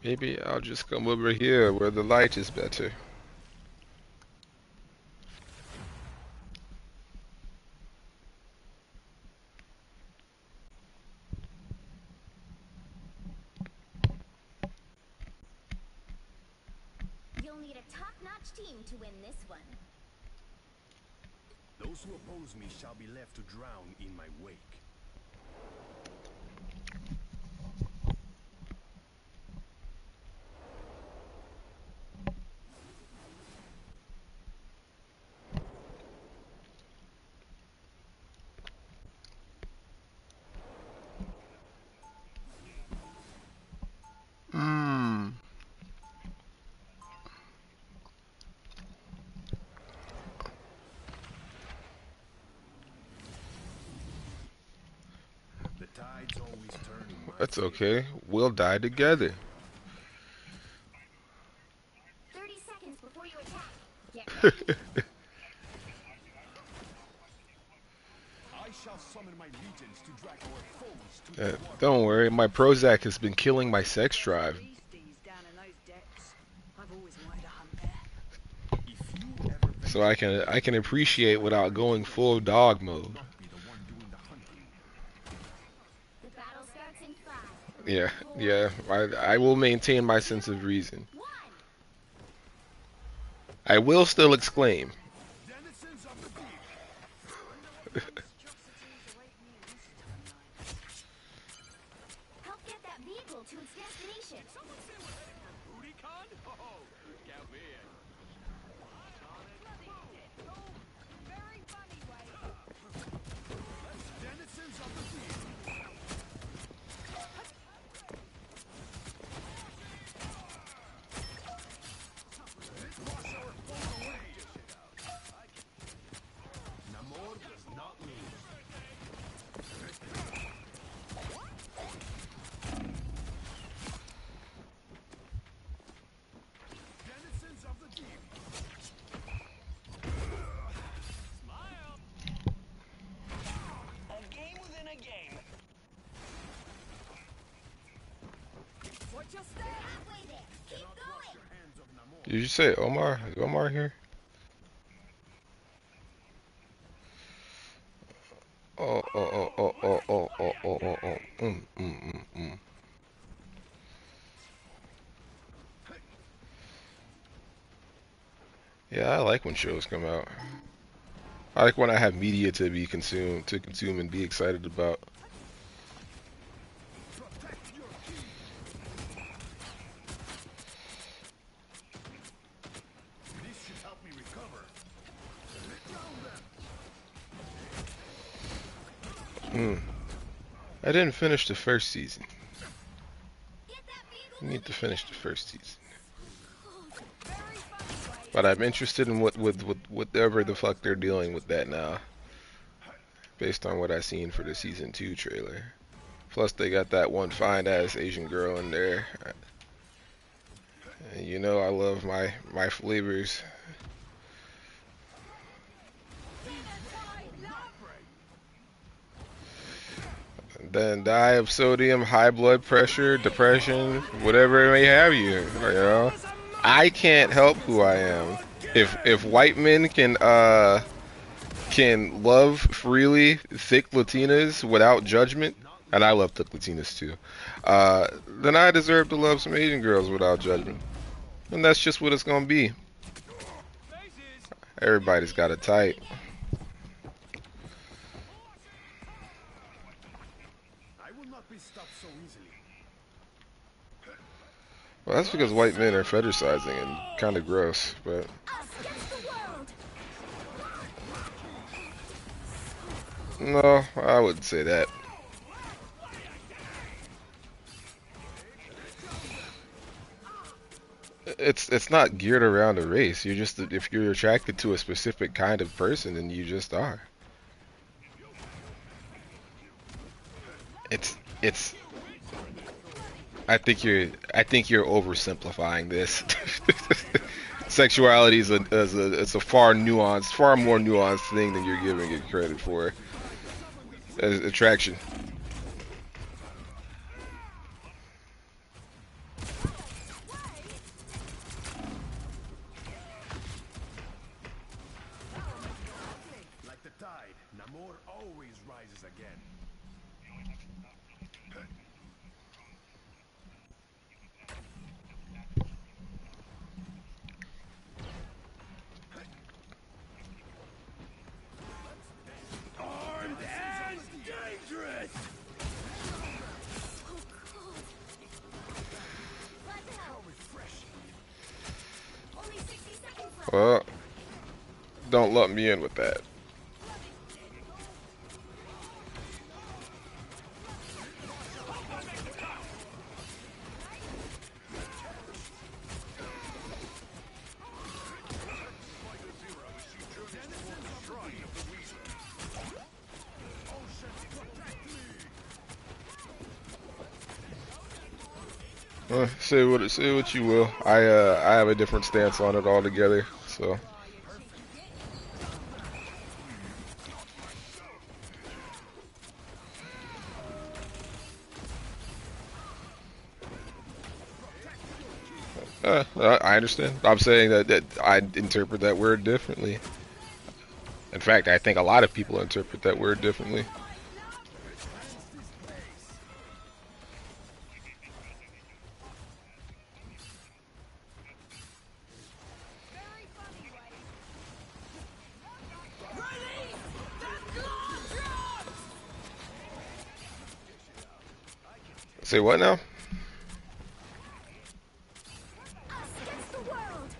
Maybe I'll just come over here where the light is better. You'll need a top-notch team to win this one. Those who oppose me shall be left to drown in my wake. Mmm. The tides always turn in my That's favor. okay. We'll die together. 30 seconds before you attack. Get ready. I shall summon my legions to drag our foes to the water. Don't worry, my Prozac has been killing my sex drive. If you ever So I can appreciate without going full dog mode. not be the one doing the hunting. The battle starts in 5. Yeah, yeah. I will maintain my sense of reason. 1. I will still exclaim. Denizens of the deep. Help get that vehicle to its destination. Booty con? Oh, count me in. Denizens of the deep. Wash our foes away. Namor does not lose. Denizens of the deep. Smile. A game within a game. We're just halfway there. Keep Cannot wash going. your hands of Namor. Did you say Omar? Is Omar here? Oh, oh, oh, oh, oh, oh, oh, oh, oh, oh. Mm. Yeah, I like when shows come out. I like when I have media to consume and be excited about. Protect your key. This should help me recover. Down them. I didn't finish the first season. Get that vehicle I need to moving finish again. the first season. Very funny, But I'm interested in whatever the fuck they're dealing with that now, based on what I seen for the season 2 trailer. Plus, they got that one fine ass Asian girl in there. And you know I love my flavors. Then die of sodium, high blood pressure, depression, whatever it may have you. You know, I can't help who I am. If white men can love freely thick Latinas without judgment, and I love thick Latinas too, then I deserve to love some Asian girls without judgment. And that's just what it's gonna be. Everybody's got a type. I will not be stopped so easily. Well, that's because white men are fetishizing and kind of gross, but Us against the world. no, I wouldn't say that. It's not geared around a race. You're just if you're attracted to a specific kind of person, then you just are. It's I think you're oversimplifying this. Sexuality is it's a far more nuanced thing than you're giving it credit for. As attraction. died, Namor always rises again. Armed and dangerous! How refreshing. Only 60 seconds left. Well, don't lump me in with that. Say what you will. I have a different stance on it altogether. So I understand. I'm saying that I interpret that word differently. In fact, I think a lot of people interpret that word differently. Say what now? Us against the world.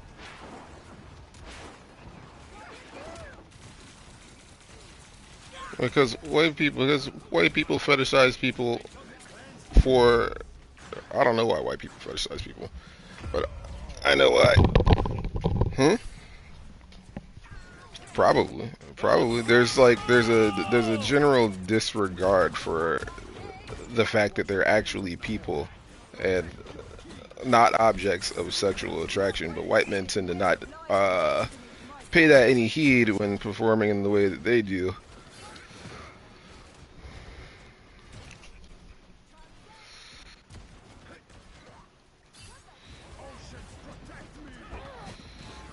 Because white people fetishize people for, I don't know why white people fetishize people, but I know why. Hmm? Probably. There's a general disregard for the fact that they're actually people and not objects of sexual attraction. But white men tend to not pay that any heed when performing in the way that they do.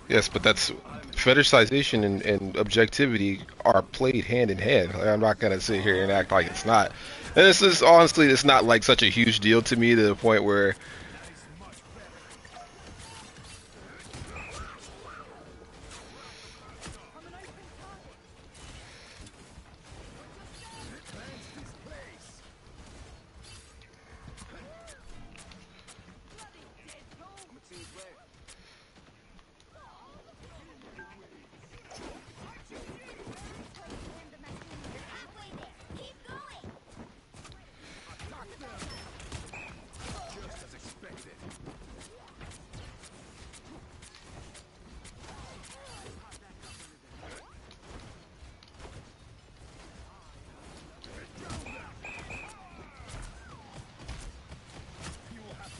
Yes, but that's fetishization and objectivity are played hand in hand. Like, I'm not gonna sit here and act like it's not. And this is honestly, it's not like such a huge deal to me to the point where Halfway there. Keep going. Just as expected.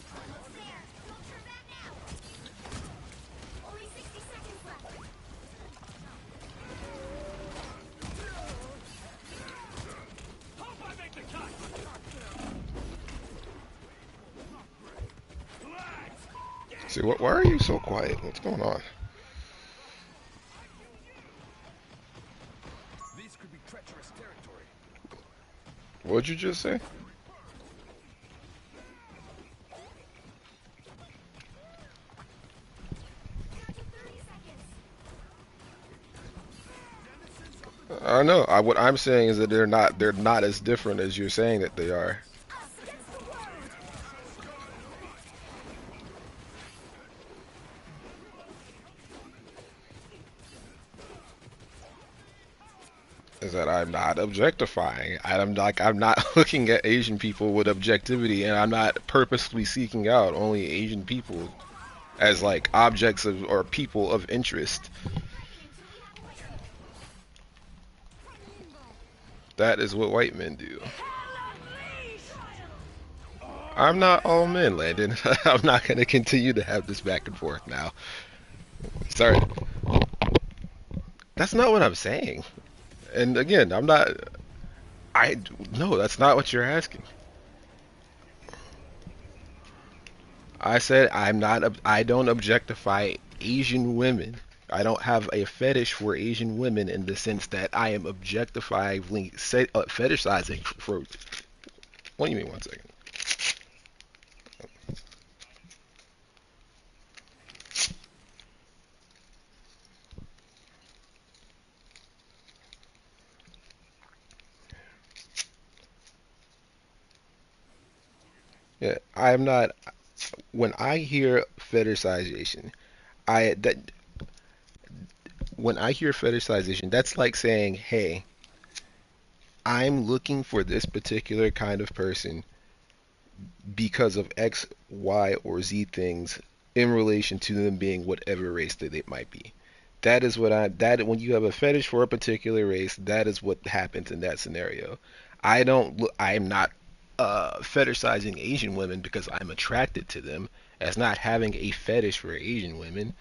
Almost there. Don't turn back now. Only 60 seconds left. Hope I make the cut! see what? Why are you so quiet? What's going on? This could be treacherous territory. What'd you just say? Down to 30 seconds. I know. What I'm saying is that they're not as different as you're saying that they are. Us against the world. Is that I'm not objectifying. I'm not looking at Asian people with objectivity, and I'm not purposely seeking out only Asian people as like objects of or people of interest. That is what white men do. I'm not all men, Landon. I'm not going to continue to have this back and forth now. Sorry. That's not what I'm saying. And again, I'm not. No, that's not what you're asking. I said I don't objectify Asian women. I don't have a fetish for Asian women in the sense that I am objectifying, fetishizing for. What do you mean? 1 second. Yeah, I am not. When I hear fetishization, I that when I hear fetishization, that's like saying, "Hey, I'm looking for this particular kind of person because of X, Y, or Z things in relation to them being whatever race that it might be." That is what I that when you have a fetish for a particular race, that is what happens in that scenario. I don't look. I am not fetishizing Asian women because I'm attracted to them as not having a fetish for Asian women.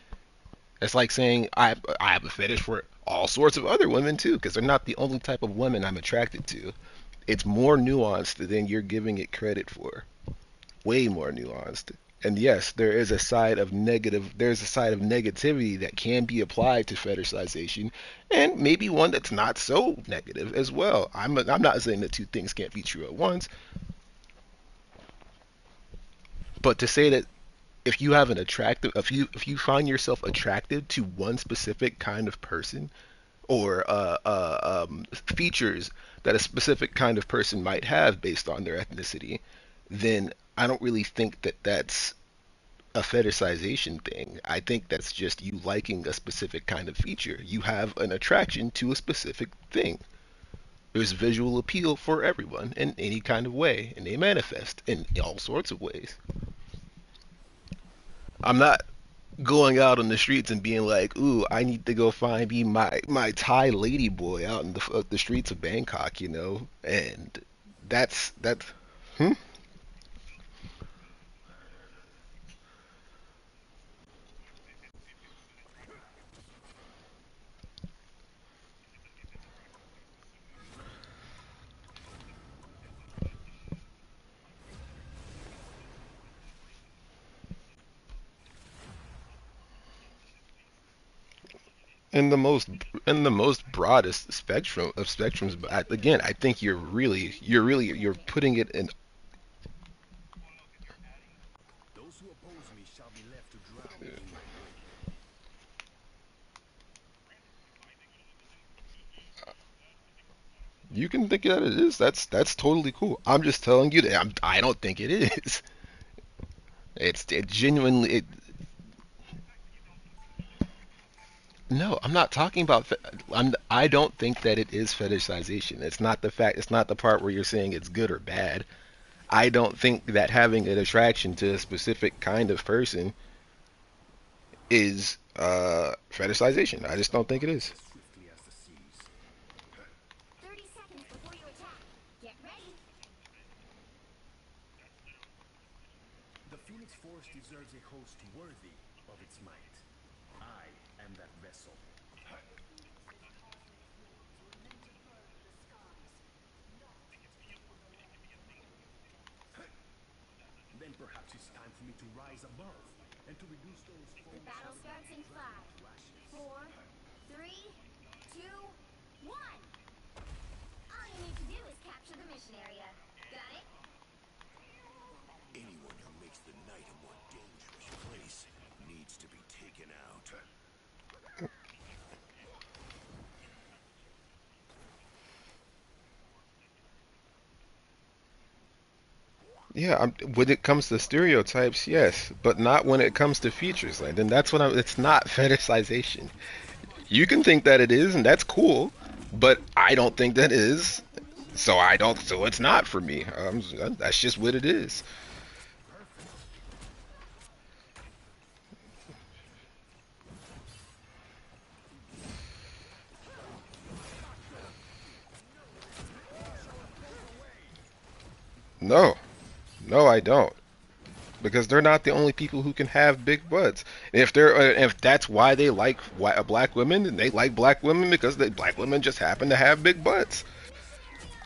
It's like saying I have a fetish for all sorts of other women too, because they're not the only type of women I'm attracted to. It's more nuanced than you're giving it credit for. Way more nuanced. And yes, there is a side of negative. There's a side of negativity that can be applied to fetishization, and maybe one that's not so negative as well. I'm not saying that two things can't be true at once, but to say that if you have an attractive, if you find yourself attracted to one specific kind of person or features that a specific kind of person might have based on their ethnicity, then I don't really think that that's a fetishization thing. I think that's just you liking a specific kind of feature. You have an attraction to a specific thing. There's visual appeal for everyone in any kind of way, and they manifest in all sorts of ways. I'm not going out on the streets and being like, "Ooh, I need to go find me my Thai lady boy out in the streets of Bangkok," you know, and that's. Hmm? in the most in the most broadest spectrum of spectrums, but again, I think you're putting it in. Those who oppose me shall be left to drown in my wake. You can think that it is. That's totally cool. I'm just telling you that I don't think it is. It genuinely. No, I'm not talking about. I don't think that it is fetishization. It's not the fact. It's not the part where you're saying it's good or bad. I don't think that having an attraction to a specific kind of person is fetishization. I just don't think it is. As swiftly as the seas. 30 seconds before you attack. Get ready. The Phoenix Force deserves a host worthy of its might. I am that vessel. Then perhaps it's time for me to rise above and to reduce those The foes battle who would starts like in to drown five, to ashes. 4, 3, 2, 1. All you need to do is capture the mission area. Got it? Anyone who makes the night a more dangerous place needs to be taken out. Yeah, when it comes to stereotypes, yes, but not when it comes to features. Like, then that's what I'm. It's not fetishization. You can think that it is, and that's cool, but I don't think that is. So I don't. So it's not for me. That's just what it is. No, no, I don't. Because they're not the only people who can have big butts. If that's why they like black women, and they like black women because black women just happen to have big butts.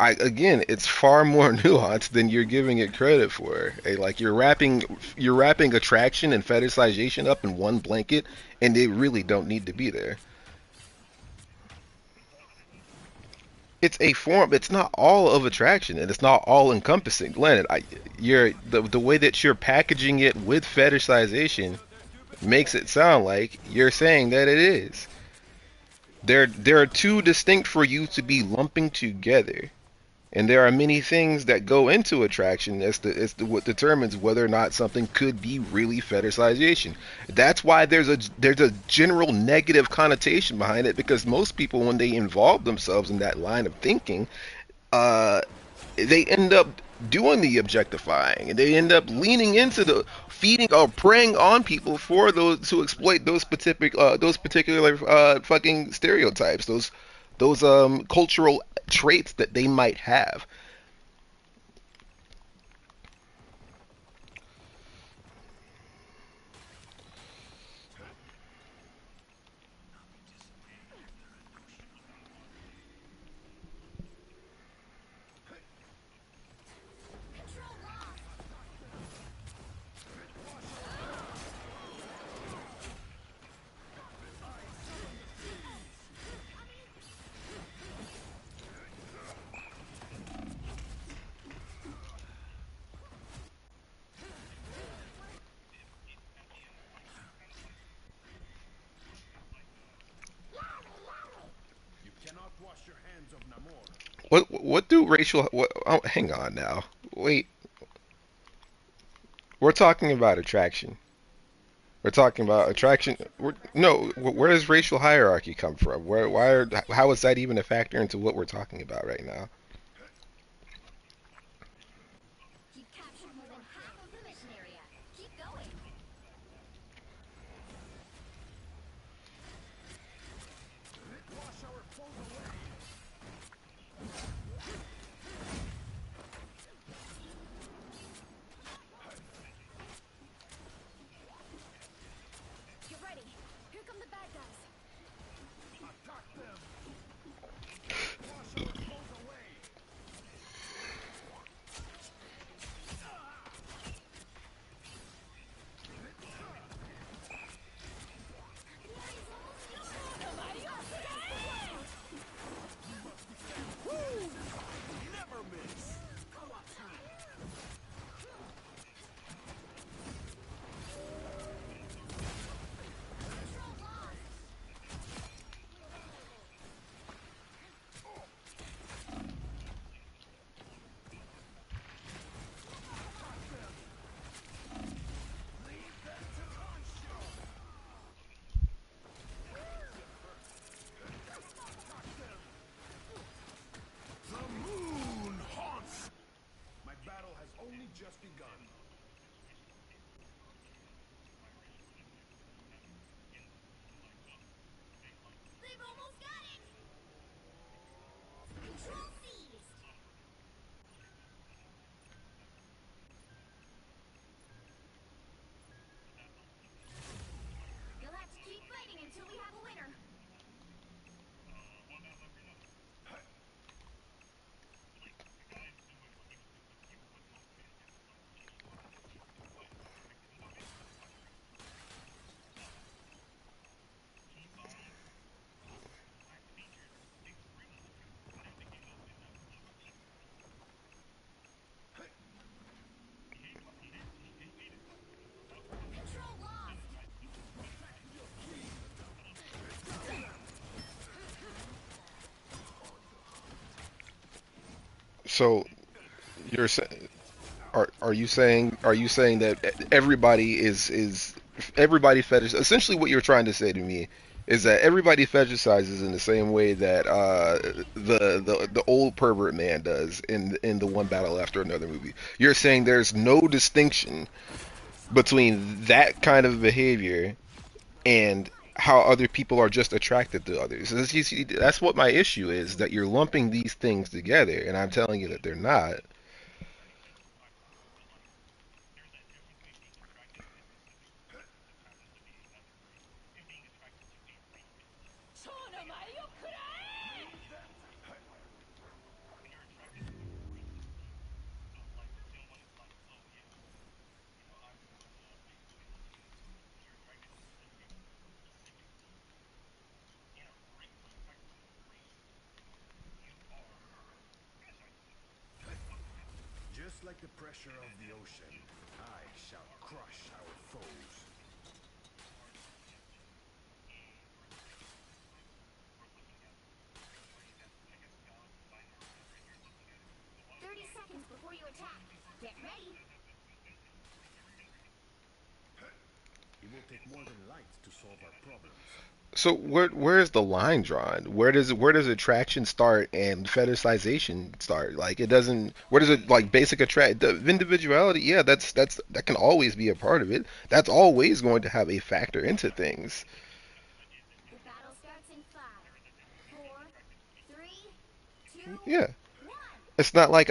Again, it's far more nuanced than you're giving it credit for. Like you're wrapping attraction and fetishization up in one blanket, and they really don't need to be there. It's a form. It's not all of attraction, and it's not all encompassing. Glenn, the way that you're packaging it with fetishization makes it sound like you're saying that it is. There are two distinct for you to be lumping together. And there are many things that go into attraction as to what determines whether or not something could be really fetishization. That's why there's a general negative connotation behind it, because most people, when they involve themselves in that line of thinking, uh, they end up doing the objectifying, and they end up leaning into the feeding or preying on people for those to exploit those particular fucking stereotypes, those cultural traits that they might have. Control lost. You cannot wash your hands of Namor. What do racial? What? Oh, hang on now. Wait, we're talking about attraction. We're talking about attraction. No, where does racial hierarchy come from? How is that even a factor into what we're talking about right now? You've captured more than half of the mission area. Keep going. Wash our foes away. Get ready. Here come the bad guys. Attack them. Wash our foes away. Never miss. Control lost. The moon haunts. My battle has only just begun. They've almost got it. Control seized. You'll have to keep fighting until we have a winner. Control lost. So you're saying, are you saying that everybody fetish? Essentially, what you're trying to say to me is that everybody fetishizes in the same way that the old pervert man does in the One Battle After Another movie. You're saying there's no distinction between that kind of behavior and how other people are just attracted to others. That's what my issue is, that you're lumping these things together, and I'm telling you that they're not. the pressure of the ocean, I shall crush our foes. 30 seconds before you attack. Get ready. It will take more than light to solve our problems. So where is the line drawn? Where does attraction start and fetishization start? Like it doesn't. Where does it like basic attract the individuality? Yeah, that can always be a part of it. That's always going to have a factor into things. The battle starts in 5, 4, 3, 2, Yeah. 1. It's not like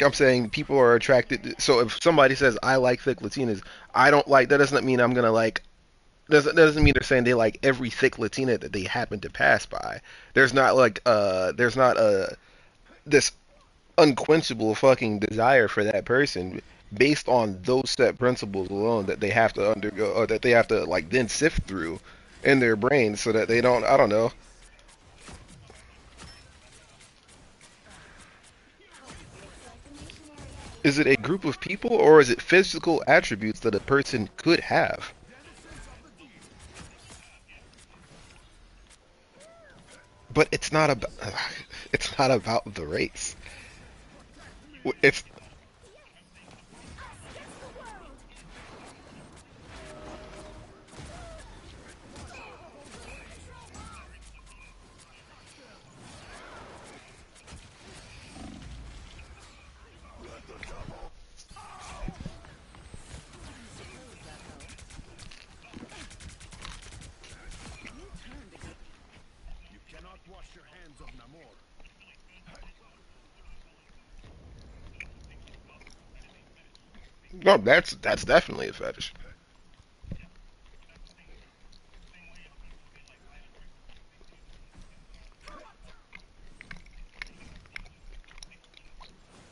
I'm saying people are attracted. So if somebody says I like thick Latinas, I don't like that doesn't mean I'm gonna like doesn't mean they're saying they like every thick Latina that they happen to pass by. There's not this unquenchable fucking desire for that person based on those set principles alone that they have to undergo or that they have to like then sift through in their brains so that they don't I don't know. Looks like the mission area is Is it a group of almost people or is it physical attributes that a person could have? Denizens of the deep. But it's not about it's not about the race. Protect me. It's us against the world. You cannot wash your hands of Namor. no, that's definitely a fetish.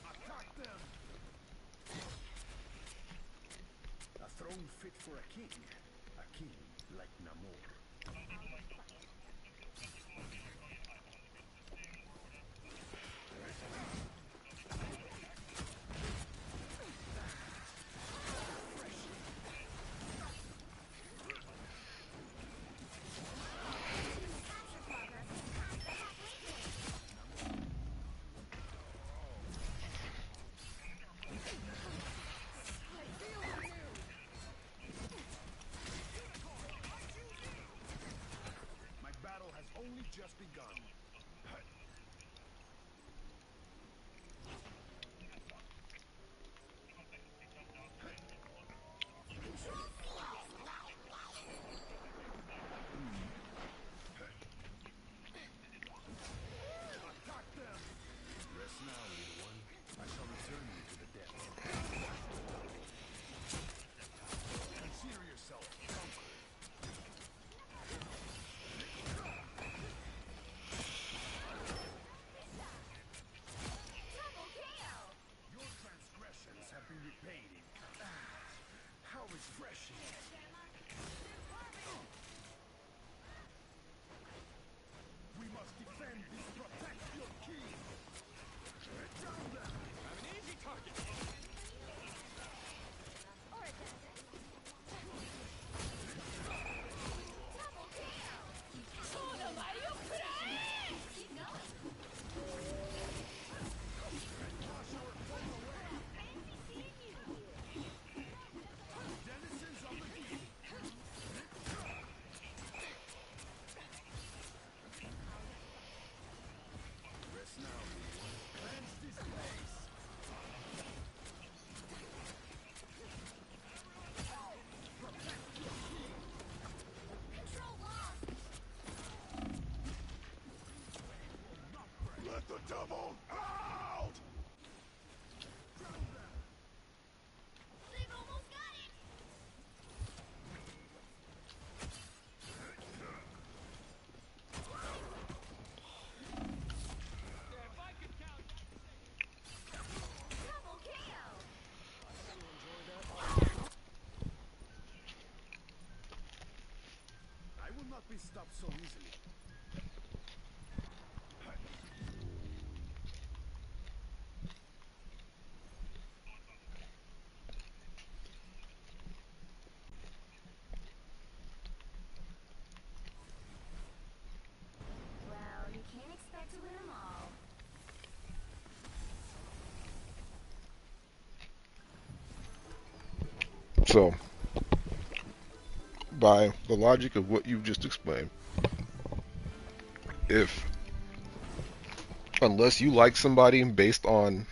Attack them. A throne fit for a king. A king like Namor. Capture progress has passed the halfway point. My battle has only just begun. Attack them! Rest now, little one. I shall return you to the depths. Consider yourself conquered. Double KO. Your transgressions have been repaid in how refreshing. We must defend this protect your key. Down them. I'm an easy target. Or a desert. Double KO. Keep going. Wash our foe away. Fancy seeing you here. Denizens of the deep. Rest now, little one. Cleanse this place. Control lost. Let the devil out! They've almost got it. Double KO. I will not be stopped so easily. So, by the logic of what you've just explained, if unless you like somebody based on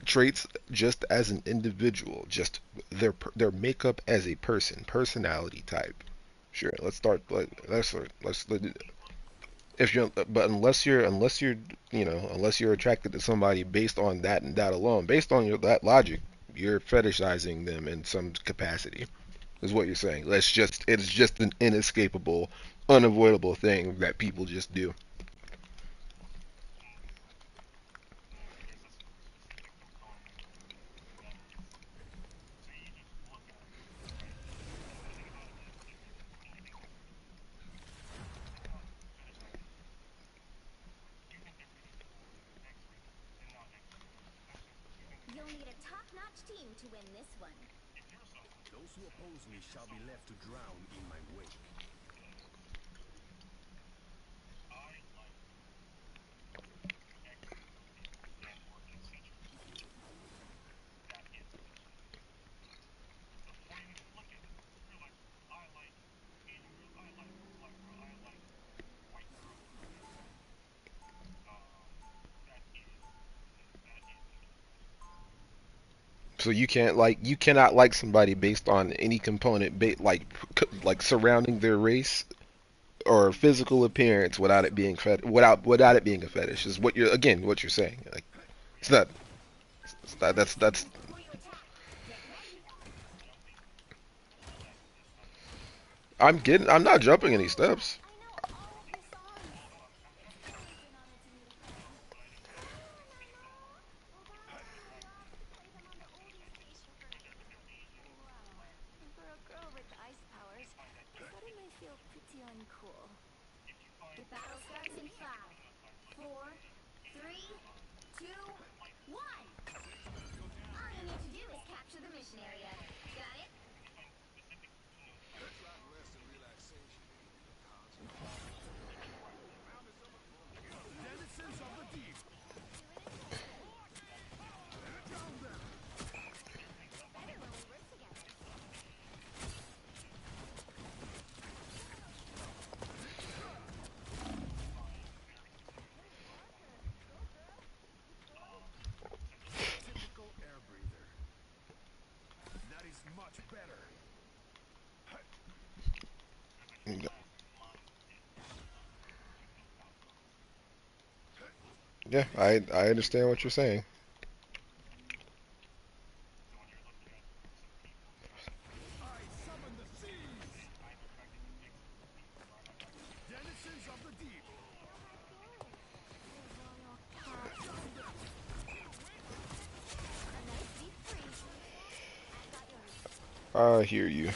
traits just as an individual, just their makeup as a person, personality type. Sure, let's start. If you're, but unless you're attracted to somebody based on that and that alone, based on that logic, you're fetishizing them in some capacity. Is what you're saying. It's just an inescapable, unavoidable thing that people just do. You'll need a top-notch team to win this one. Those who oppose me shall be left to drown in my wake. So you cannot like somebody based on any component, like surrounding their race or physical appearance without it being without it being a fetish. Is what you're saying. Like it's not. It's not that's. Before you attack, get ready. I'm not jumping any steps. I know all of your songs. It's always an honor to meet a fan. Well, darling, we love to play them on the oldies station for kids. Wow. For a girl with ice powers, I suddenly feel pretty uncool. The battle starts in 5, 4, 3, 2, 1. All you need to do is capture the mission area. Got it? Denizens of the deep. Better when we work together. Typical air breather. That is much better. Yeah, I understand what you're saying. I summon the seas. Denizens of the deep. A nice deep freeze. I've got yours. I hear you.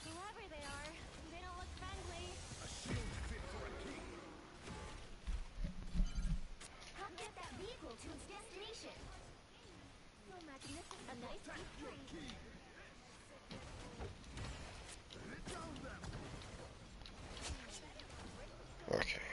Whoever they are, they don't look friendly. A shield fit for a king. Help get that vehicle to its destination. So magnificent. A nice deep freeze. Down them. Okay.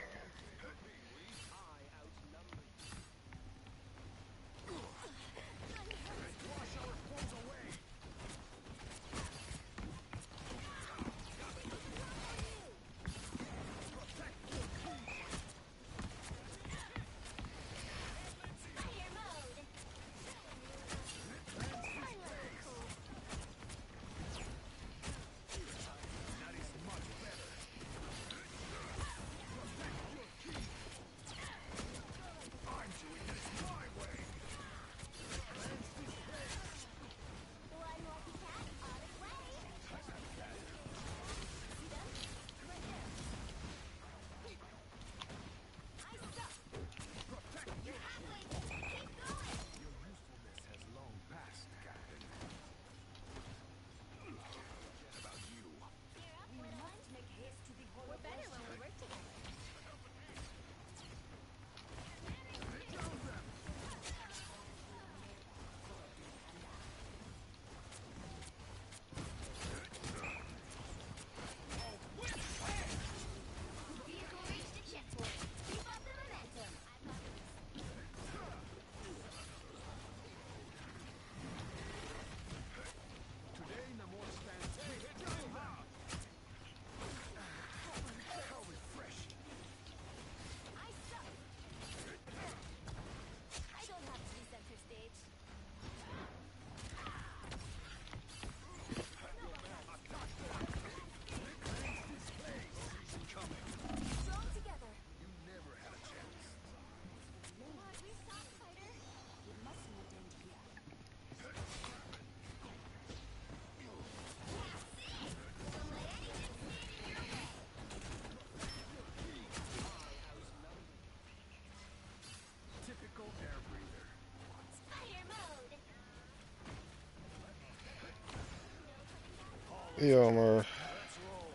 Yeah, man. Let's roll.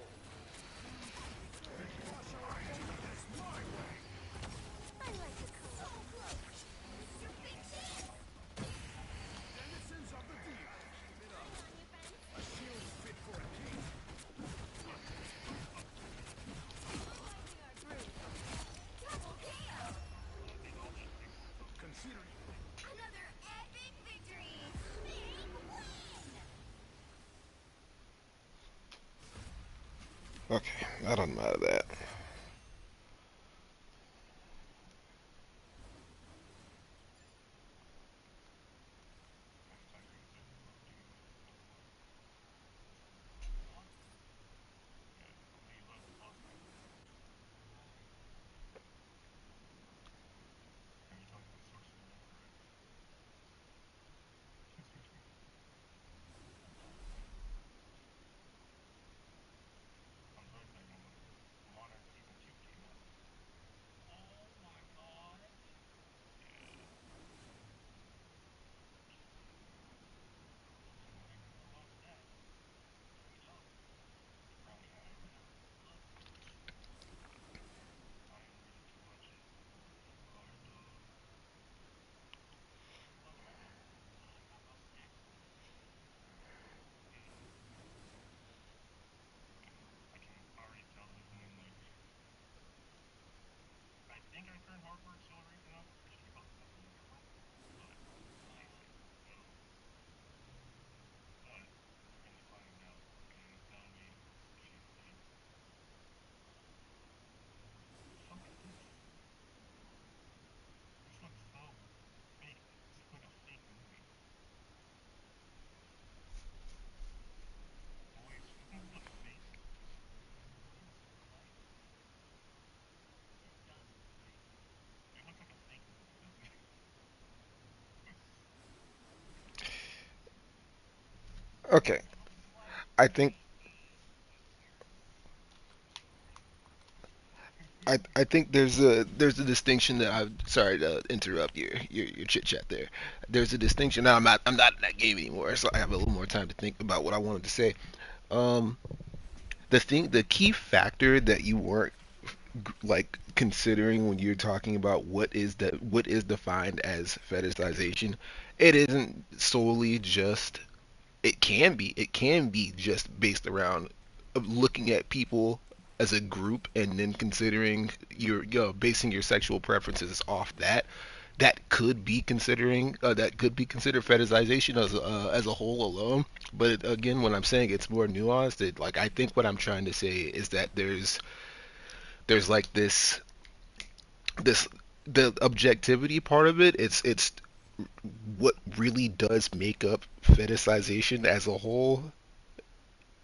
Wash our anger my way. I like a colorful touch. Denizens of the deep, keep it up. On your fence? A shield fit for a king. Winding our brew. Double kill! Consider Another epic victory! Big win! Okay, I don't matter that. Okay, I think I think there's a distinction that I'm sorry to interrupt your chit chat there. There's a distinction. Now I'm not in that game anymore, so I have a little more time to think about what I wanted to say. Um, the key factor that you weren't like considering when you're talking about what is defined as fetishization, it isn't solely just it can be just based around looking at people as a group and then considering basing your sexual preferences off that. That could be considered fetishization as a whole alone. But again, when I'm saying it's more nuanced, like I think what I'm trying to say is that there's like this the objectivity part of it. It's what really does make up fetishization as a whole,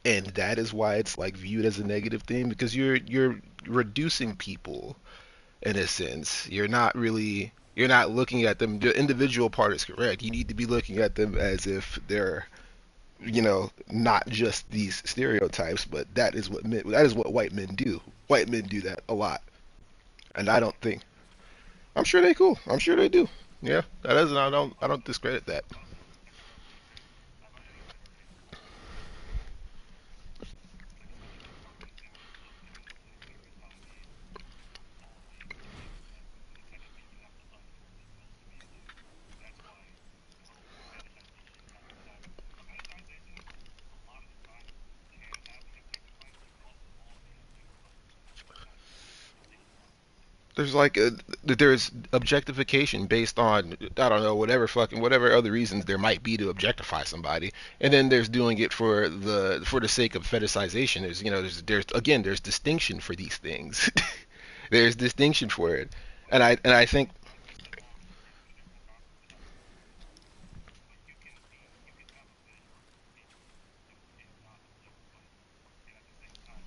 and that is why it's like viewed as a negative thing, because you're reducing people in a sense. You're not looking at them. The individual part is correct. You need to be looking at them as if they're not just these stereotypes, but that is what white men do. White men do that a lot, and I don't think. I'm sure they cool. I'm sure they do. Yeah, that doesn't. I don't discredit that. There's objectification based on, I don't know, whatever other reasons there might be to objectify somebody, and then there's doing it for the sake of fetishization. There's distinction for these things. There's distinction for it, and I think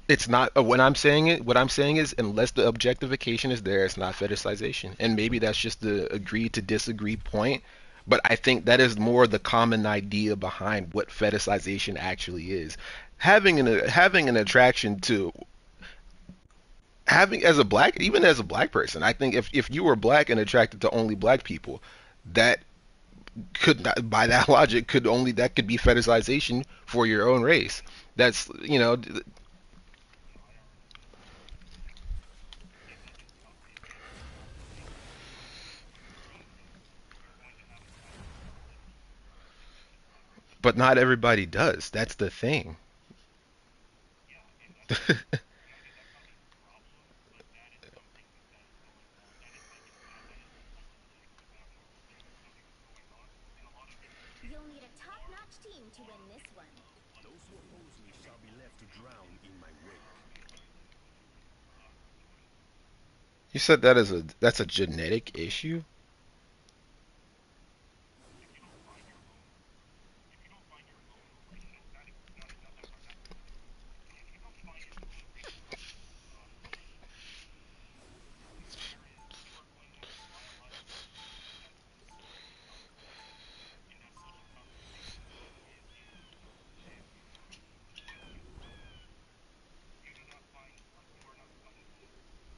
it's not what I'm saying is, unless the objectification is there, it's not fetishization. And maybe that's just the agree to disagree point, but I think that is more the common idea behind what fetishization actually is. Having an attraction to having as a black even as a black person, I think if you were black and attracted to only black people, that could not, by that logic, could only that could be fetishization for your own race. That's but not everybody does. That's the thing. You'll need a top-notch team to win this one. Those who oppose me shall be left to drown in my wake. You said that's a genetic issue.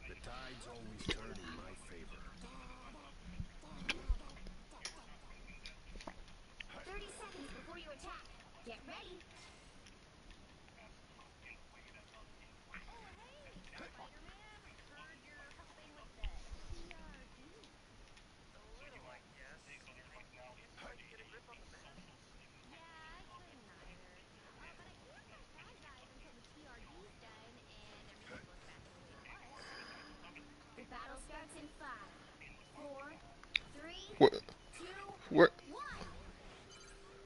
The tides always turn in my favor. 30 seconds before you attack. Get ready. Oh, hey, Spider-Man. Heard you're helping with the PRD. A little, I guess. Hard to get a grip on the map. Yeah, I couldn't either. But I can get frog eyes until the TRD's done and everything goes back to the way it was. The battle starts in 5, 4, 3, What? 2, What? 1.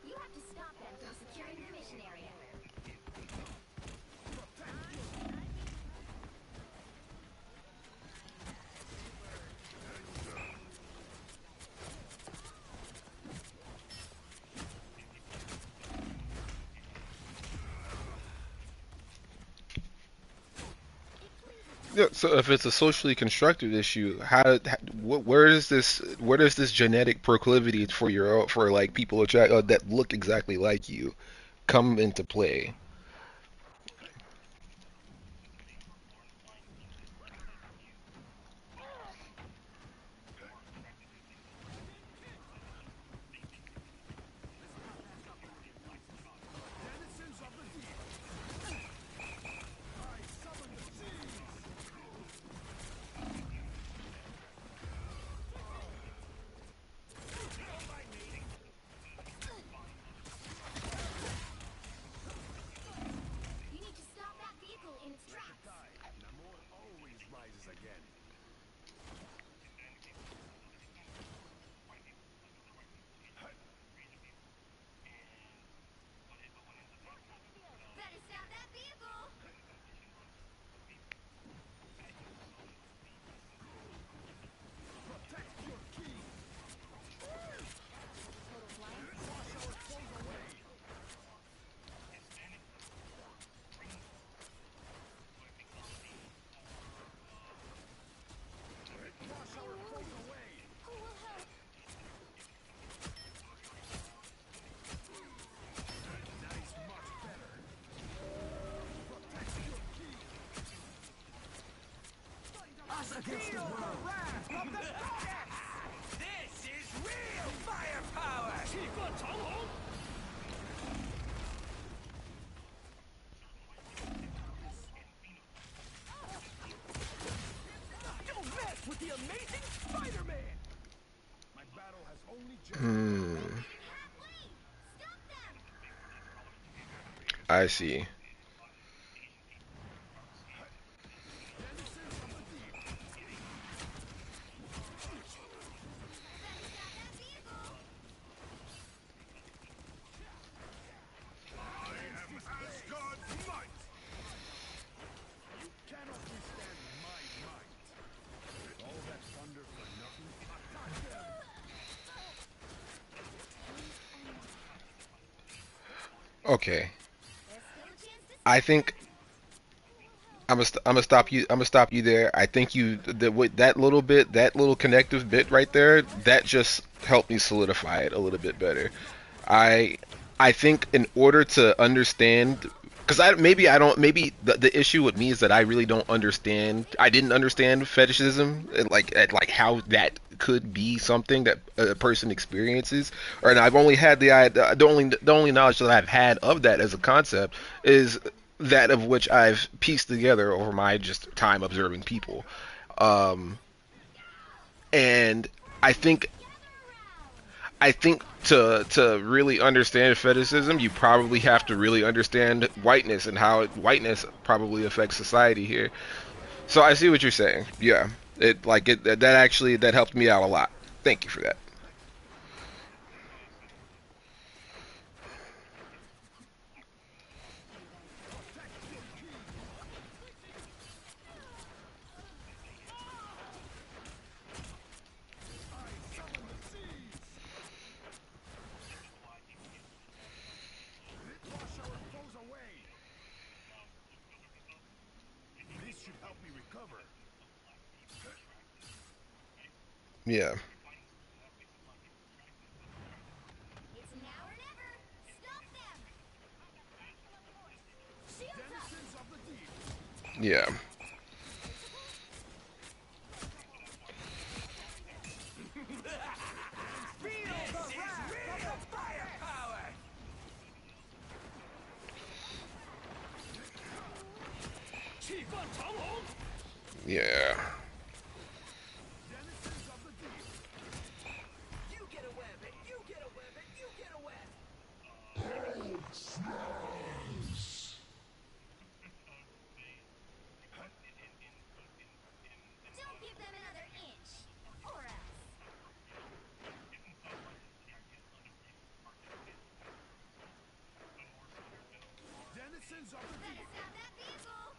You have to stop them from securing the mission area. Yeah, so if it's a socially constructed issue, where does this genetic proclivity for for like people that look exactly like you come into play? Denizens of the deep, I summon the seas! You need to stop that vehicle in its Let the tracks. tide, Namor always rises again. Better stop that vehicle. Protect your Kii! Total blank. Wash our foes away! Wash our foes away! Who will help? That is much better! Protect your Kii! Us against the world! Wrath of the goddess! This is real firepower! Don't mess with the amazing Spider-Man! My battle has only just Hmm, Halfway. Stop them. I see. denizens of the deep. Better stop that vehicle. Asgard's might! You cannot withstand my might! All that thunder for nothing? Attack them! Okay, There's still a chance to I stop think them. I'm gonna stop you. I'm gonna stop you there. I think with that little bit, that little connective bit right there, that just helped me solidify it a little bit better. I I think in order to understand because I maybe I don't maybe the issue with me is that I really don't understand. I didn't understand fetishism and like how that could be something that a person experiences. Or and I've only had the only knowledge that I've had of that as a concept is that of which I've pieced together over my just time observing people. Um, and I think I think to really understand fetishism, you probably have to really understand whiteness and how whiteness probably affects society here. So I see what you're saying. Yeah, that actually that helped me out a lot. Thank you for that. Summon the seas! Wash our foes away! This should help me recover. Yeah, It's now or never. Stop them. Shields up. Denizens of the deep! yeah, Feel the wrath of the firepower! yeah, Denizens of the deep! You get a web, and you get a web, and you get a web! Don't give them another inch, or else. Denizens of the Better deep! stop that vehicle.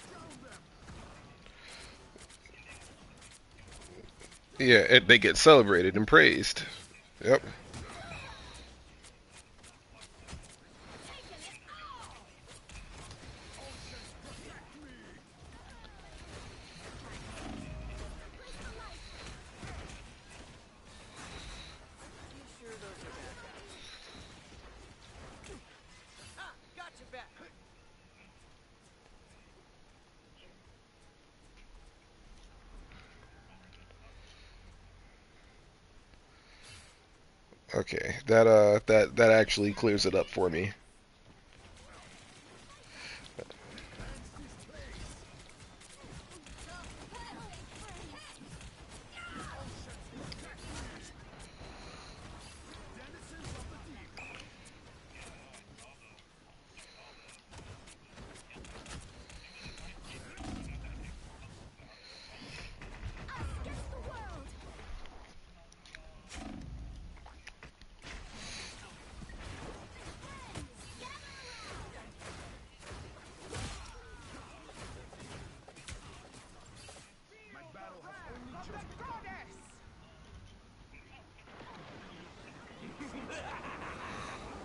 Drown them! yeah. They get celebrated and praised. Yep. Taking it all. Oceans protect me! Replace the light. You sure those are bad guys? Ah, gotcha back! Okay. That actually clears it up for me. Cleanse this place! Oceans protect me! Denizens of the deep! Us against the world. Gather around. My battle has only just begun!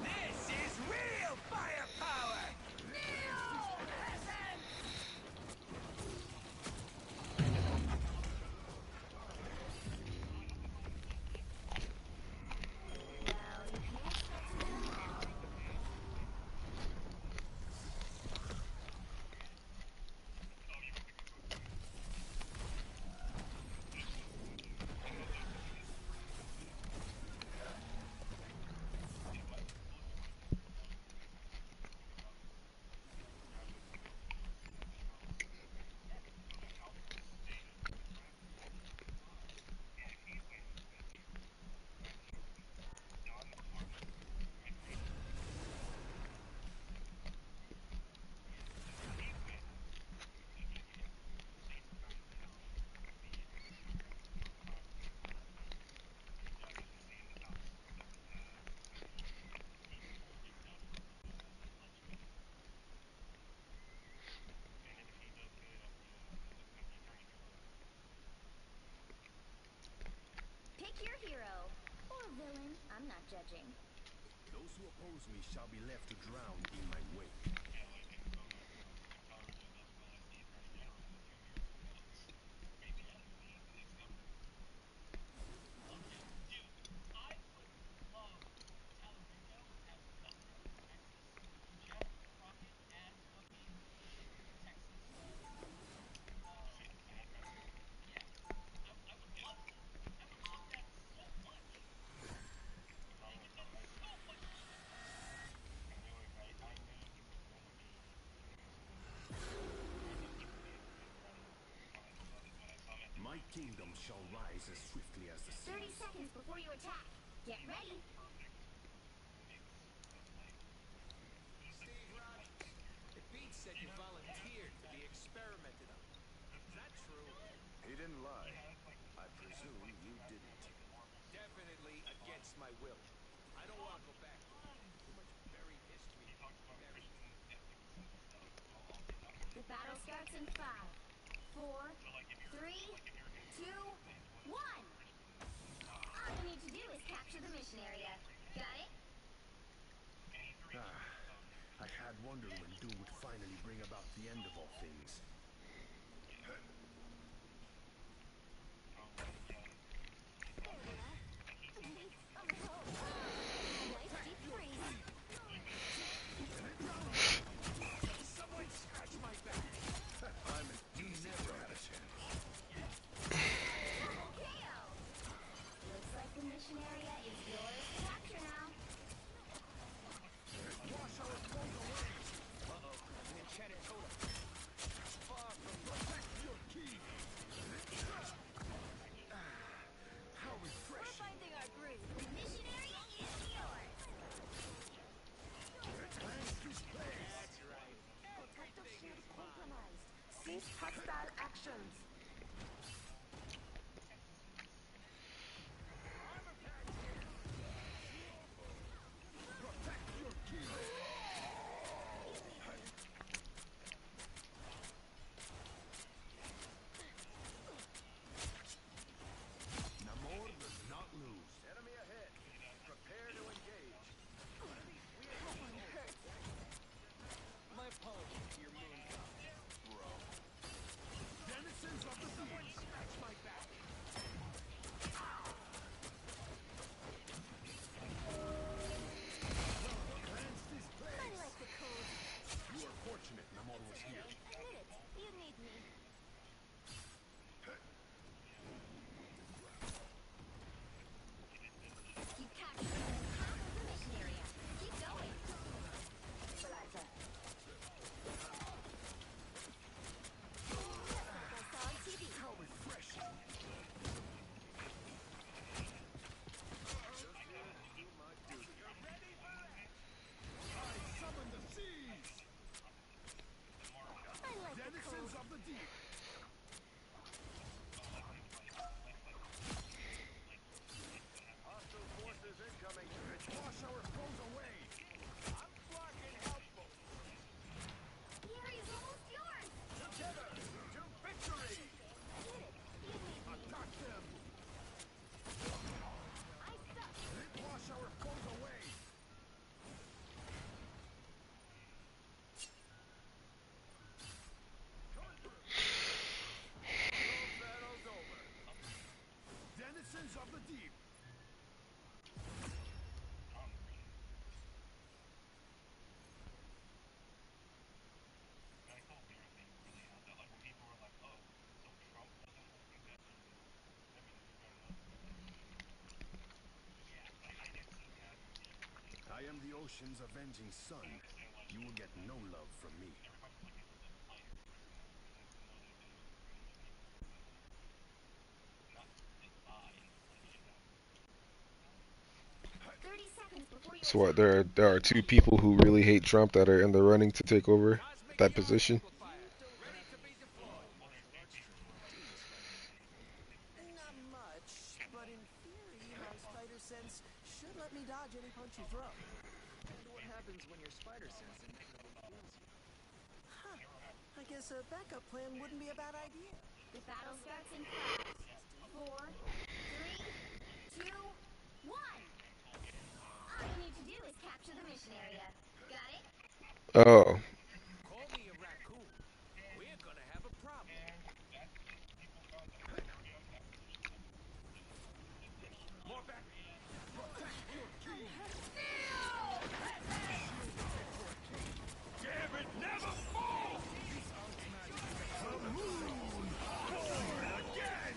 This is real firepower! Well, you can't expect to win them all. Pick your hero. Or villain. I'm not judging. Those who oppose me shall be left to drown in my wake. kingdoms shall rise as swiftly as the 30 seas. seconds before you attack. Get ready. Steve Rogers. Pete said you volunteered to be experimented on. Is that true? He didn't lie. I presume you didn't. Definitely against my will. I don't want to go back to it. Too much buried history. Buried. The battle starts in 5, 4, 3, 2, 1. All you need to do is capture the mission area. Got it? I had wondered when Doom would finally bring about the end of all things. Someone scratch my back. You never had a chance. Looks like the mission area is yours to capture now. Wash our foes away. An enchanted totem. Far from Protect your key. How We're refreshing. finding our groove. The mission area is yours. Cleanse this place. That's right. Protective shield compromised. Cease hostile actions. Protect your key. Namor does not lose. Enemy ahead. Prepare to engage. My apologies to your moon god. Bro. Denizens of the Someone deep. scratch my back. Cleanse this I place. like the cold. You are fortunate Namor was here. Admit it. You need me. Keep capturing half of the mission area. Keep going. Equalizer. Like I saw on TV. How refreshing. Just here to do my duty. I summon the seas. I like the Denizens cold. of the deep. Hostile forces incoming. Wash our foes away. I'm fucking helpful. The area's almost yours. Together to victory. Attack them. I suck. Wash our foes away. No battle's over. Denizens of the deep. I am the ocean's avenging sun. You will get no love from me. 30 seconds before you So what? attack. There are two people who really hate Trump that are in the running to take over Cosmic that Chaos position. Amplifier. Ready to be deployed. Not much, but in theory, my spider sense should let me dodge any punch you throw. Wonder what happens when your spider sense inevitably kills you. Huh. I guess a backup plan wouldn't be a bad idea. The battle starts in 5, 4, 3, 2, 1. All you need to do is capture the mission area. Got it? Oh, Call me a raccoon. We're gonna have a problem. More back. Protect your key. Damn it, never fall! The moon born again!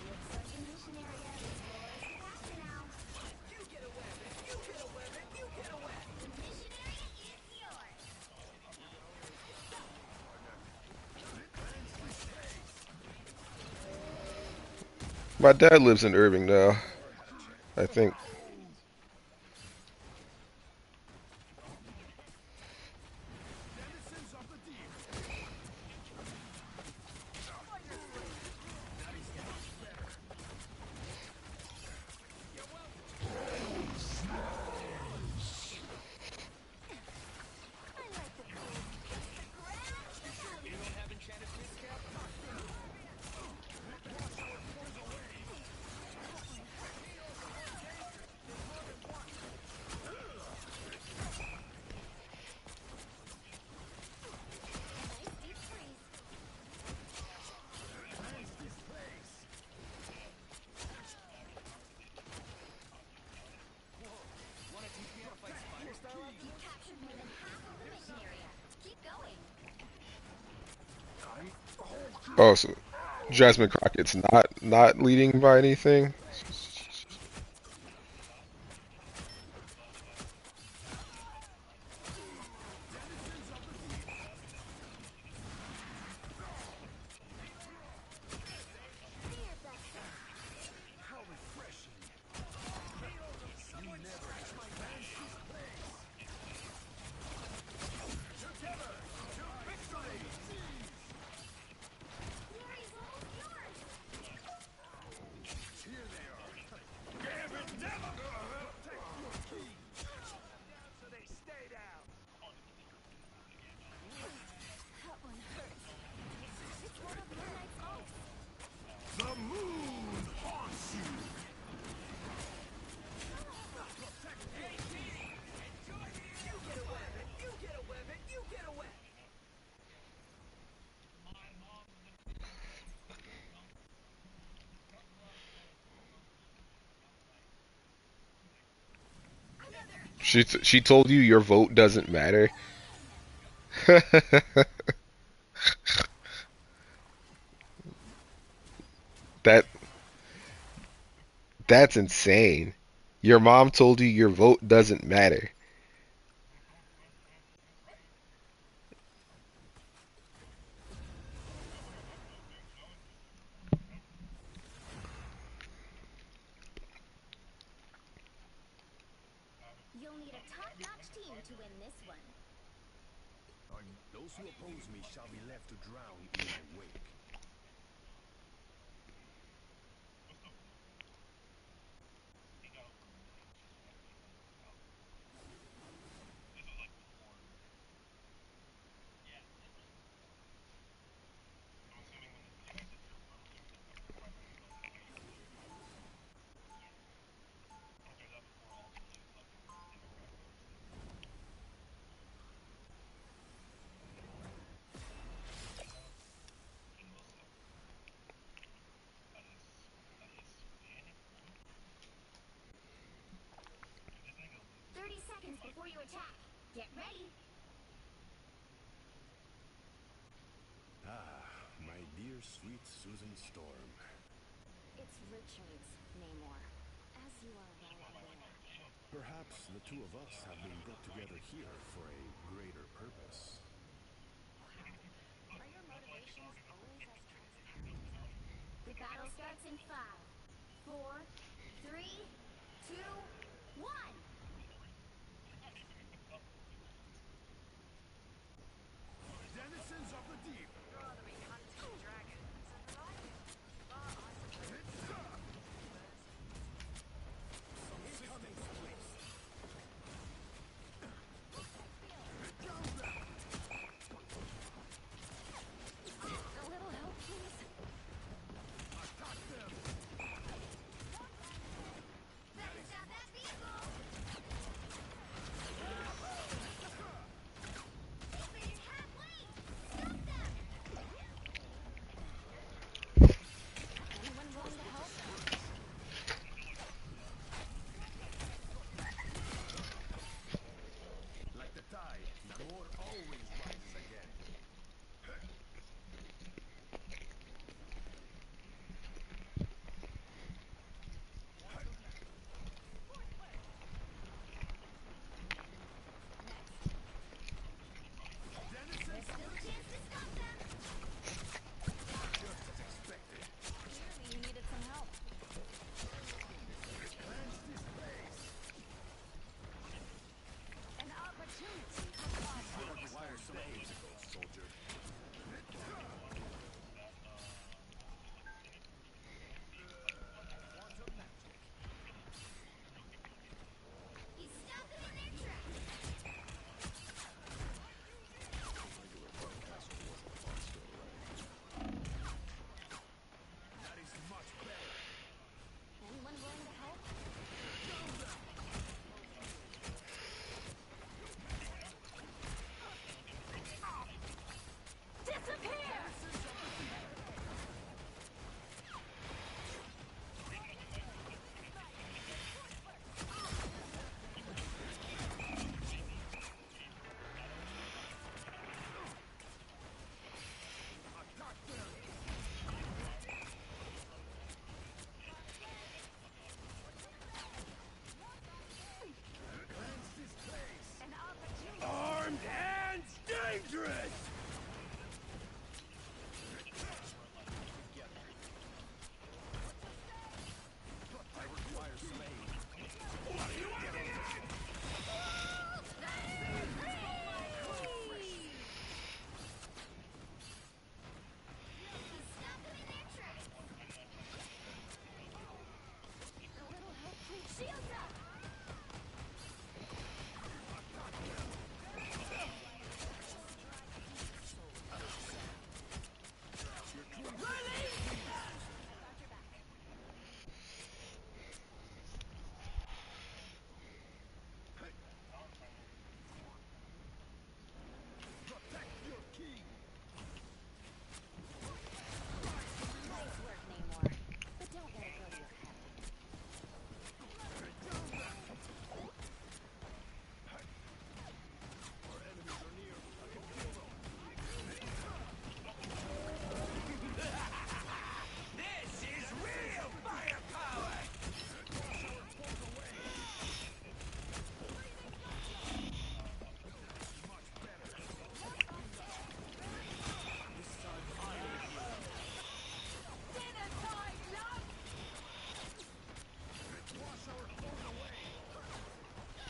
Looks like the mission area is yours to capture now. You get a weapon. My dad lives in Irving now. I think. Denizens of the deep. I like the cold. It's the grand finale. You don't have enchanted fists, Cap? Nice deep freeze. Want to teach me how to fight spider style after You this? captured more than half of the mission area. Keep going. Oh, so Jasmine Crockett's not leading by anything. Fear vessel. How refreshing. Fury's almost yours. Here they are. Damn it, devil! Protect your key. So they stay down. That one hurts. It's one of your night's oaks. The moon haunts you. You get a weapon. You get a weapon. You get a weapon. She told you your vote doesn't matter. that that's insane. Your mom told you your vote doesn't matter. You'll need a top-notch team to win this one. Those who oppose me shall be left to drown in my wake. Before you attack, get ready. Ah, my dear sweet Susan Storm. It's Richards, Namor, as you are well aware. Perhaps the two of us have been brought together here for a greater purpose. Are your motivations always as transparent? The battle starts in 5, 4, 3, 2, 1. Denizens of the deep. Rather be hunting dragons and the like. But I suppose Incoming split. A little help, please. Attack them. Better stop that vehicle.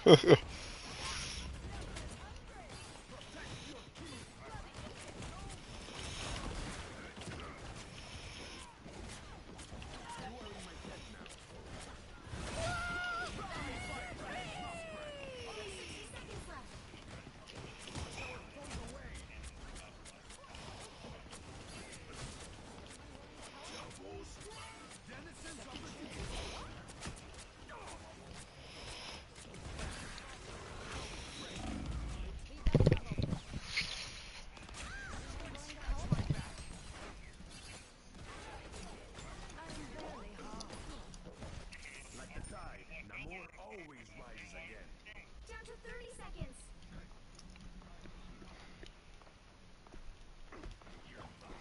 Only 60 seconds left. Like the tide, Namor always rises again. Down to 30 seconds.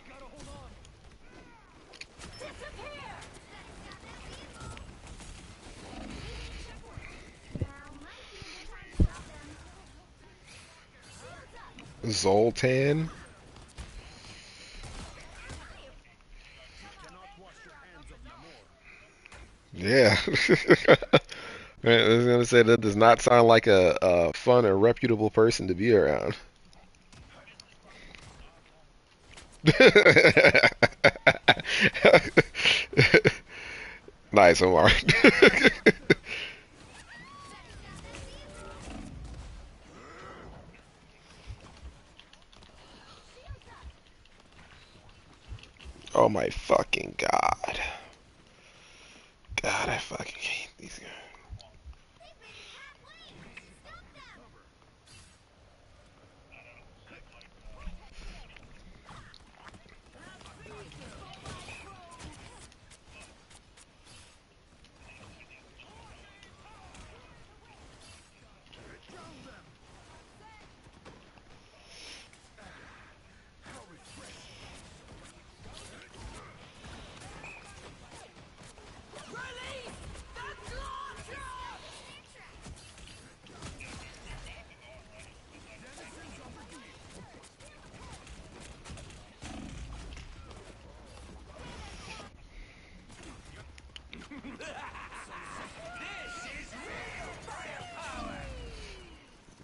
Gotta hold on. Disappear! Now might be a good time to stop them. Shields up! Zoltan. Cannot wash your hands of Namor. Yeah. Man, I was gonna say that does not sound like a fun or reputable person to be around. Nice, Omar. Oh my fucking god. God, I fucking hate these guys. They've made a cat wings! Stop them!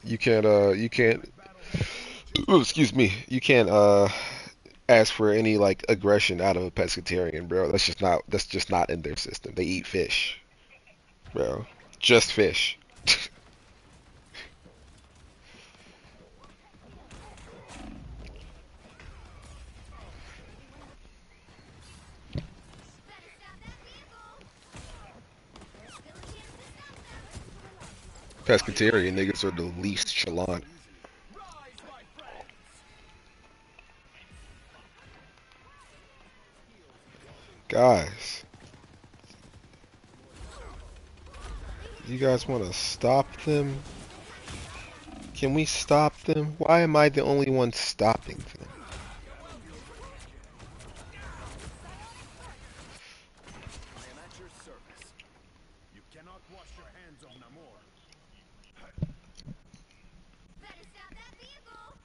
You can't, oh, excuse me, you can't, ask for any, like, aggression out of a pescatarian, bro. That's just not in their system. They eat fish, bro. Just fish. Better stop that vehicle! There's still a chance to stop them! Pescatarian niggas are the least chalant. Rise, my friends. Guys, you guys want to stop them? Can we stop them? Why am I the only one stopping them? I am at your service. You cannot wash your hands of Namor. Better stop that vehicle!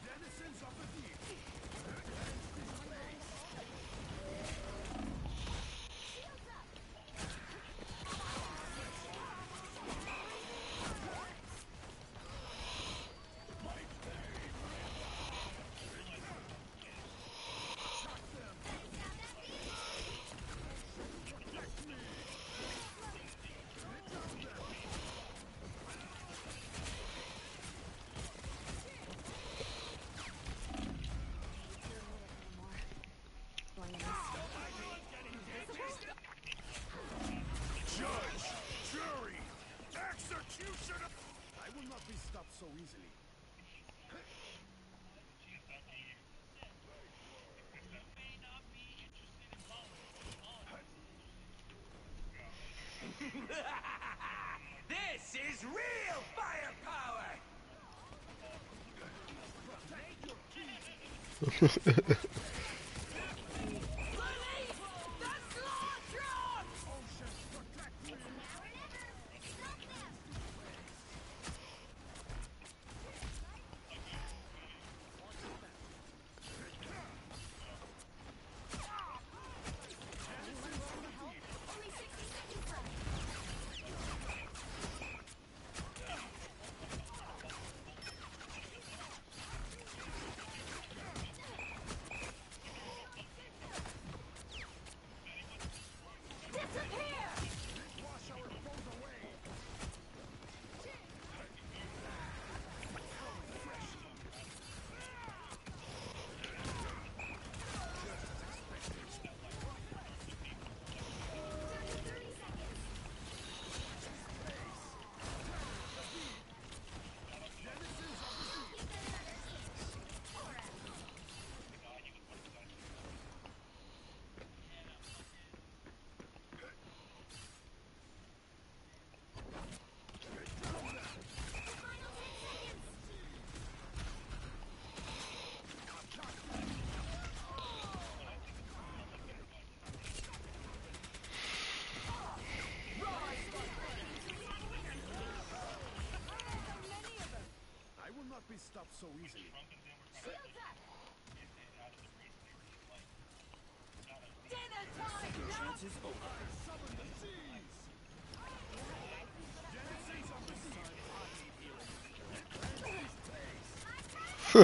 Denizens of the deep. Shields up! Judge, jury, executioner. I will not be stopped so easily. This is real firepower. Release the slaughter! so easily. Shields up! Second chances over. You could have been my queen this season. Enemies. Oh, check this part. Another epic victory!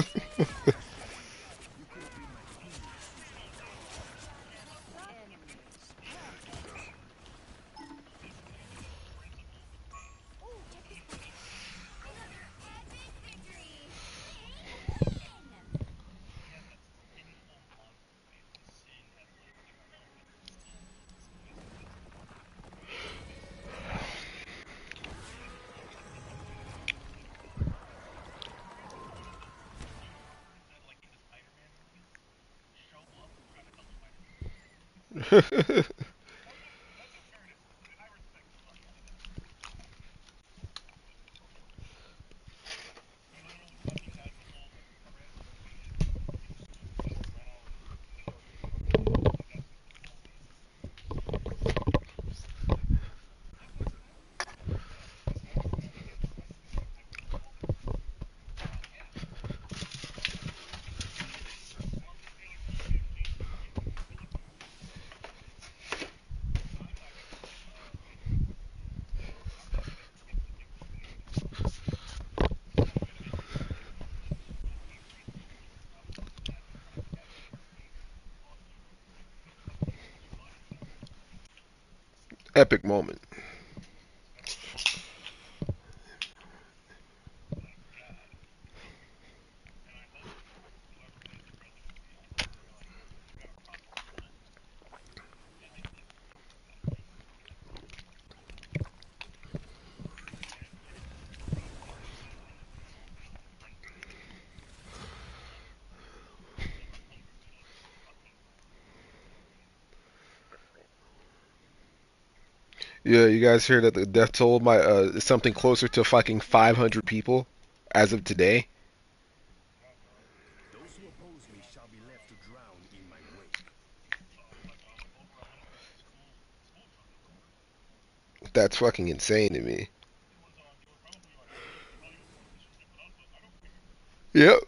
We win! Epic moment. Yeah, you guys hear that the death toll of my is something closer to fucking 500 people as of today? Those who oppose me shall be left to drown in my wake. That's fucking insane to me. Yep.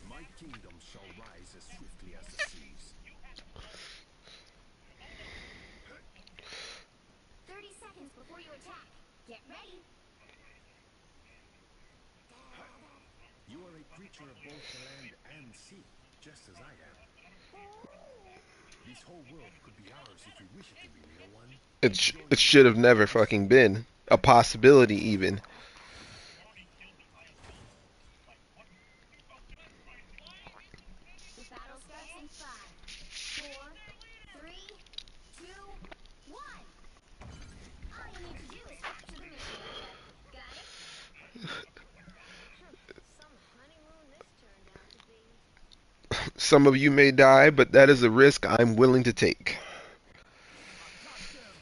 My kingdom shall rise as swiftly as the seas. 30 seconds before you attack. Get ready. You are a creature of both the land and sea, just as I am. This whole world could be ours if we wish it to be, little one. It Join me should have and never we will fucking save it. been a possibility even. The battle starts in 5, 4, 3, 2, 1. All you need to do is capture the moon. Got it? Some honeymoon this turned out to be. Some of you may die, but that is a risk I'm willing to take. Attack them!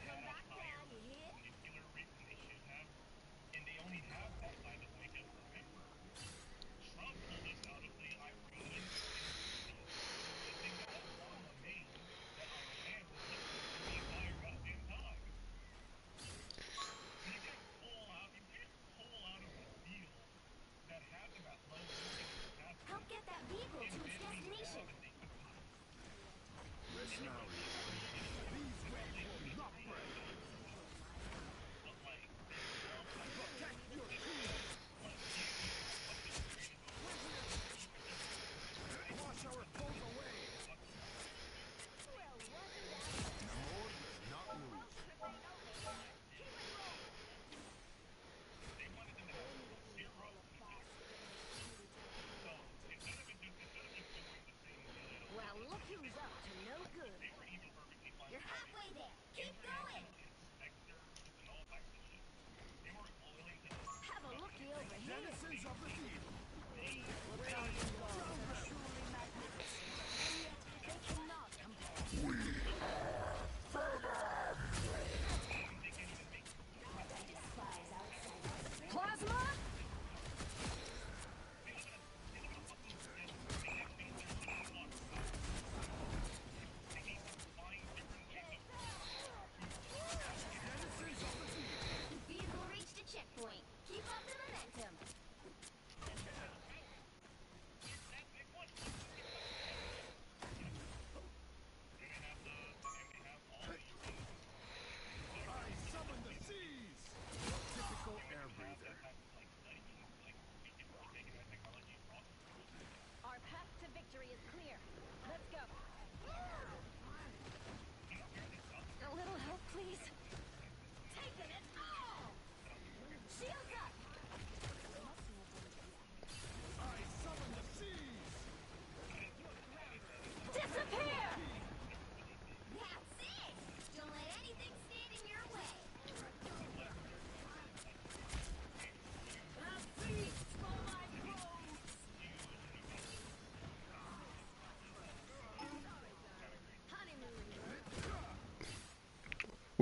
Come back down, you hit?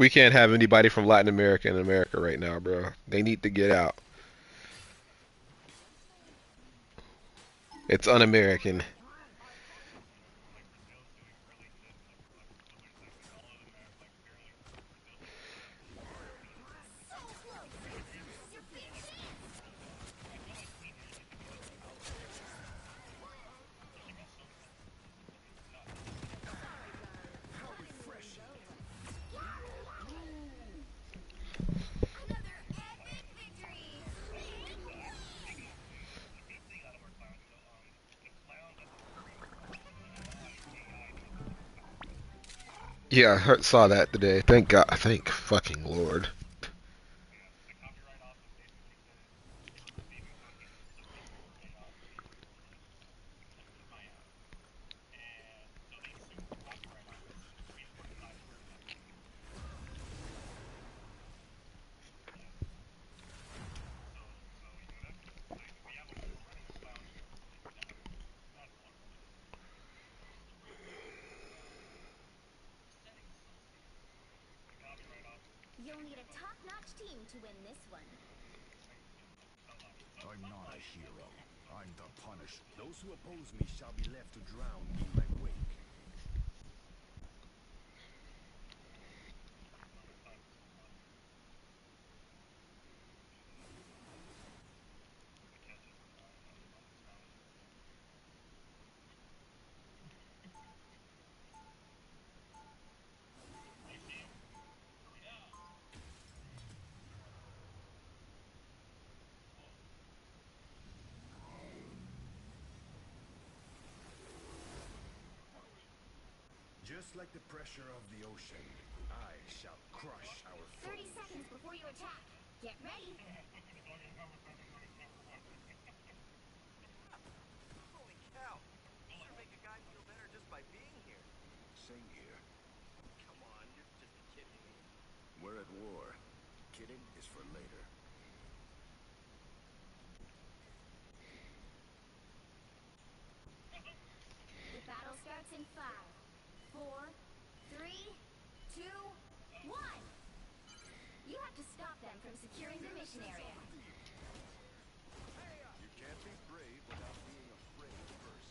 We can't have anybody from Latin America in America right now, bro. They need to get out. It's un-American. So close! Now's your big chance! How refreshing. Another epic victory! Yeah, saw that today. Thank God. Thank fucking Lord. You'll need a top-notch team to win this one. I'm not a hero. I'm the Punisher. Those who oppose me shall be left to drown in my wake. Just like the pressure of the ocean, I shall crush our 30 foes. seconds before you attack. Get ready. Holy cow! You sure make a guy feel better just by being here. Same here. Come on, you're just kidding me. We're at war. Kidding is for later. The battle starts in 5, 4, 3, 2, 1. You have to stop them from securing the mission area. You can't be brave without being afraid first.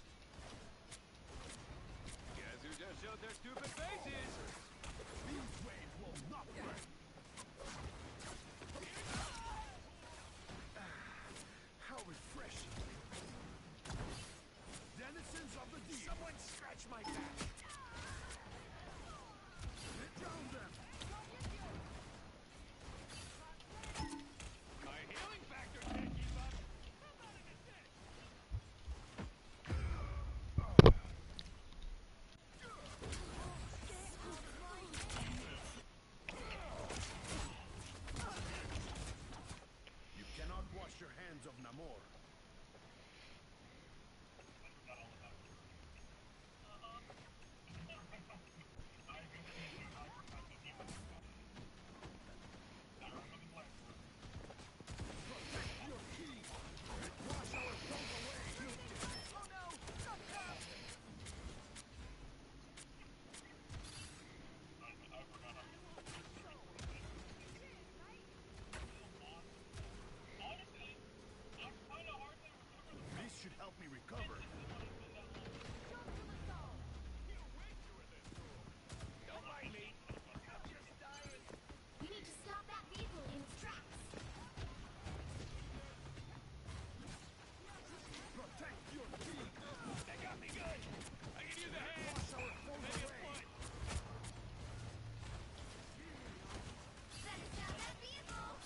Guess who just showed their stupid faces? These waves will not burn. How refreshing. Denizens of the deep. Someone scratch my back. Drown them. My healing factor can't keep up. How about an assist? You cannot wash your hands of Namor. This should help me recover. Don't mind me. I'm just dying. You need to stop that vehicle in its tracks. Protect your key. They got me good. I can use a hand. Maybe a foot. Better stop that vehicle.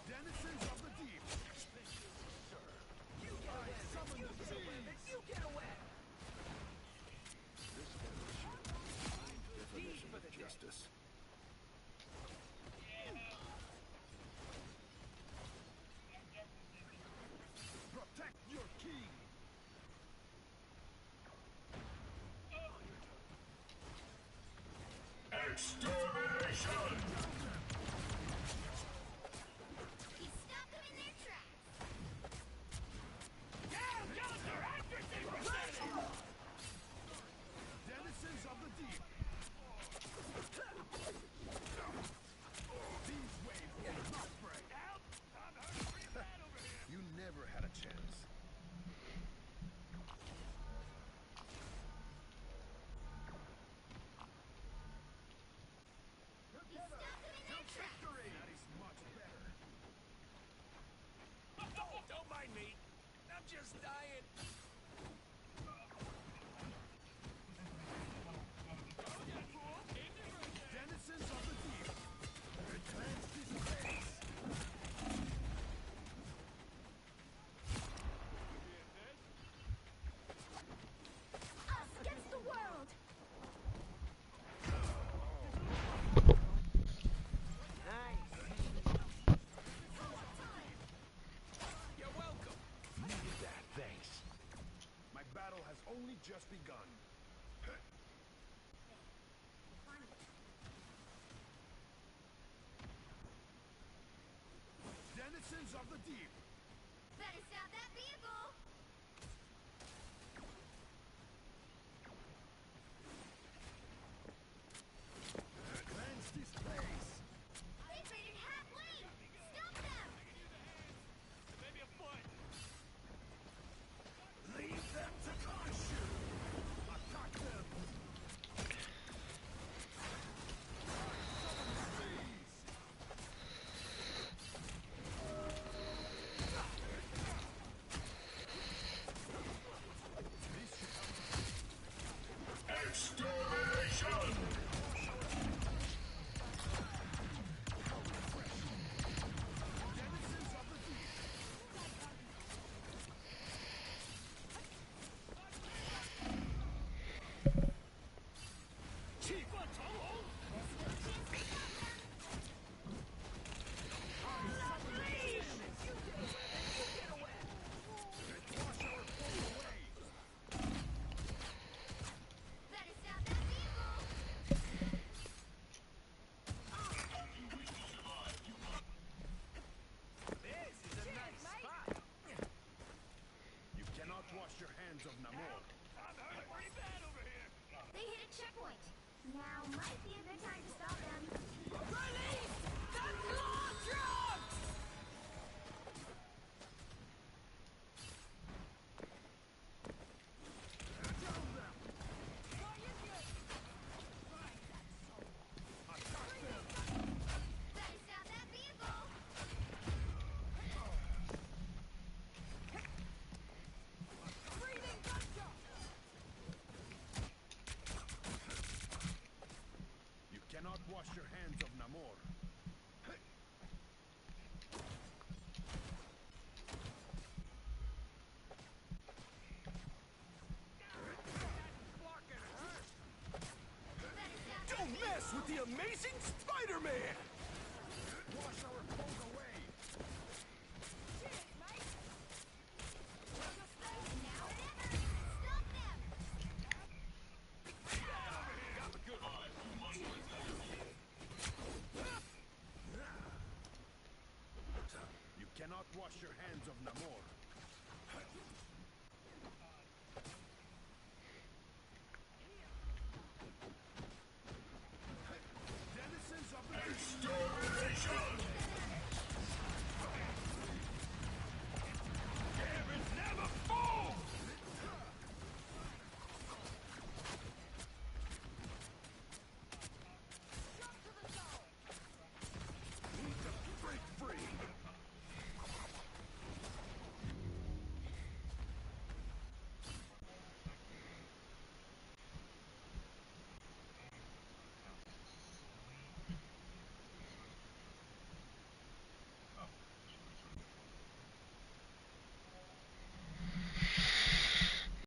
Denizens of the deep. You get away! You get away! Definition of justice. Protect your king. You stop them in their tracks. dying. Denizens of the deep. Advance this space. Us against the world! You're welcome. Needed that, thanks. My battle has only just begun. Denizens of the deep. Better stop that vehicle! Cleanse this place. They've made it halfway! Stop them! Maybe a foot. Leave them to crush you. Attack them. Better stop that vehicle! This is a nice spot. You cannot wash your hands of Namor. I'm hurting pretty bad over here. They hit a checkpoint. Now might be a good time to stop them. Release the claw drugs! Better stop that vehicle! Breathing gunshot! You cannot wash your hands of Namor. Don't mess with the amazing Spider-Man!